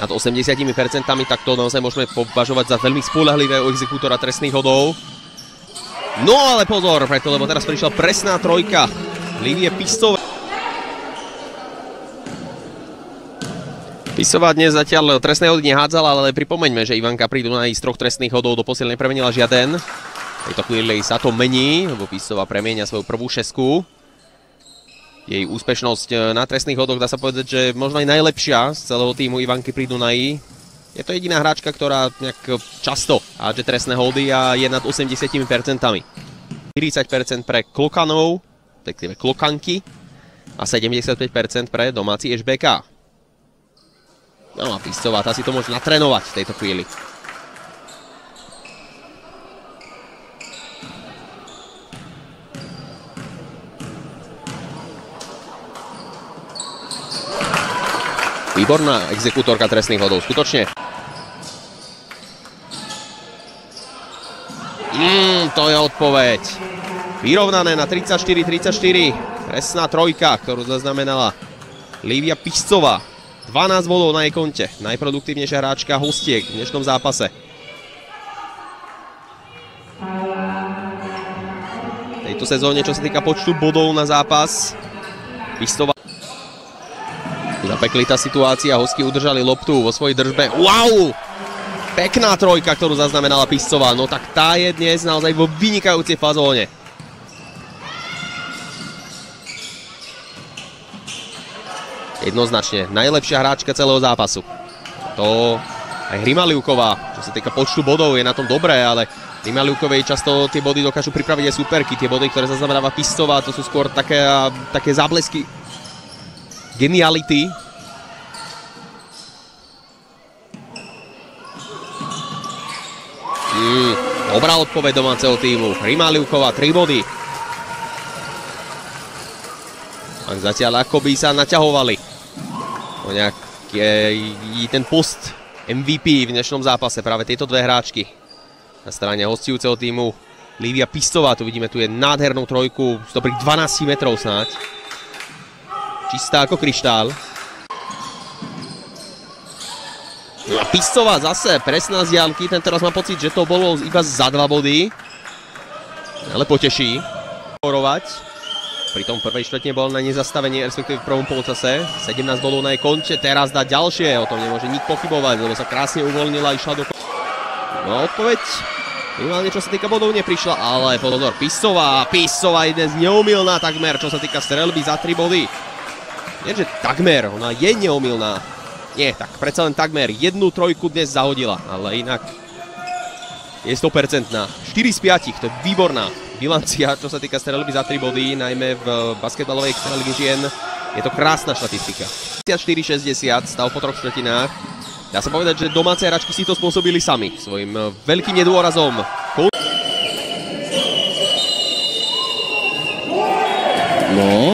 nad 80%, tak to naozaj môžeme považovať za veľmi spoľahlivého exekútora trestných hodov. No ale pozor, preto, lebo teraz prišla presná trojka Lívie Pistovej. Pistová dnes zatiaľ trestné hody nehádzala, ale pripomeňme, že Ivanka pri Dunaji z 3 trestných hodov doposiaľ nepremenila žiaden. V tejto chvíli sa to mení, lebo Pistová premieňa svoju prvú šesku. Jej úspešnosť na trestných hodoch, dá sa povedať, že možno aj najlepšia z celého týmu Ivanky pri Dunaji. Je to jediná hráčka, ktorá nejak často hádže trestné hody a je nad 80%. 40% pre Klokanov, respektíve Klokanky a 75% pre domáci ŠBK. No a Pistová, tá si to môže natrénovať v tejto chvíli. Výborná exekútorka trestných hodov, skutočne. To je odpoveď. Vyrovnané na 34-34. Presná trojka, ktorú zaznamenala Lívia Pistová. 12 bodov na jej konte. Najproduktívnejšia hráčka hostiek v dnešnom zápase. V tejto sezóne, čo sa týka počtu bodov na zápas, Pistová zapeklitá situácia, hosti udržali loptu vo svojej držbe. Wow! Pekná trojka, ktorú zaznamenala Pistová. No tak tá je dnes naozaj vo vynikajúcej fazóne. Jednoznačne najlepšia hráčka celého zápasu. To aj Hrimaliuková, čo sa týka počtu bodov, je na tom dobré, ale Hrimaliukovej často tie body dokážu pripraviť aj superky. Tie body, ktoré zaznamenáva Pistová, to sú skôr také záblesky geniality. Dobrá odpoveď domáceho týmu. Hrimaliuková, 3 body. A zatiaľ akoby sa naťahovali o nejaký ten post MVP v dnešnom zápase. Práve tieto dve hráčky. Na strane hostujúceho týmu Lívia Pistová. Tu vidíme, tu je nádhernú trojku z dobrých 12 metrov snáď. Čistá ako kryštál. No a Pistová zase presná z diaľky. Ten teraz mám pocit, že to bolo iba za 2 body. Ale poteší. Pri tom prvej štvrtine bol na nezastavenie, respektíve v prvom polčase. 17 bodov na jej konte. Teraz dá ďalšie. O tom nemôže nik pochybovať, lebo sa krásne uvoľnila a išla do... No odpoveď. Minimálne čo sa týka bodov neprišla, ale pozor, Pistová je dnes neomylná takmer, čo sa týka streľby za 3 body. Nie, že takmer, ona je neomylná. Nie, tak predsa len takmer. 1 trojku dnes zahodila, ale inak je 100%. 4 z 5, to je výborná bilancia, čo sa týka streľby za 3 body, najmä v basketbalovej extralíge žien. Je to krásna štatistika. 54-60, stav po 3 štvrtinách. Dá sa povedať, že domáce hráčky si to spôsobili sami svojim veľkým nedôrazom. No.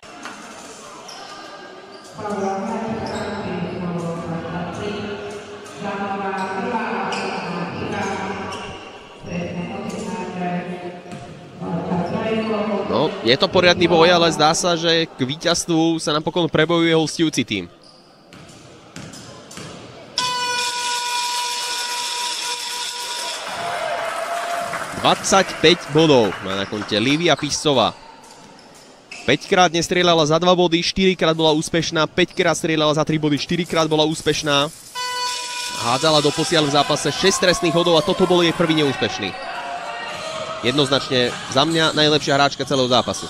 No, je to poriadny boj, ale zdá sa, že k víťazstvu sa napokon prebojuje hostujúci tým. ...25 bodov má na konte Lívia Pistová. 5-krát nestrieľala za 2 body, 4-krát bola úspešná, 5-krát strieľala za 3 body, 4-krát bola úspešná. Hádzala doposiaľ v zápase 6 trestných hodov a toto bol jej prvý neúspešný. Jednoznačne za mňa najlepšia hráčka celého zápasu.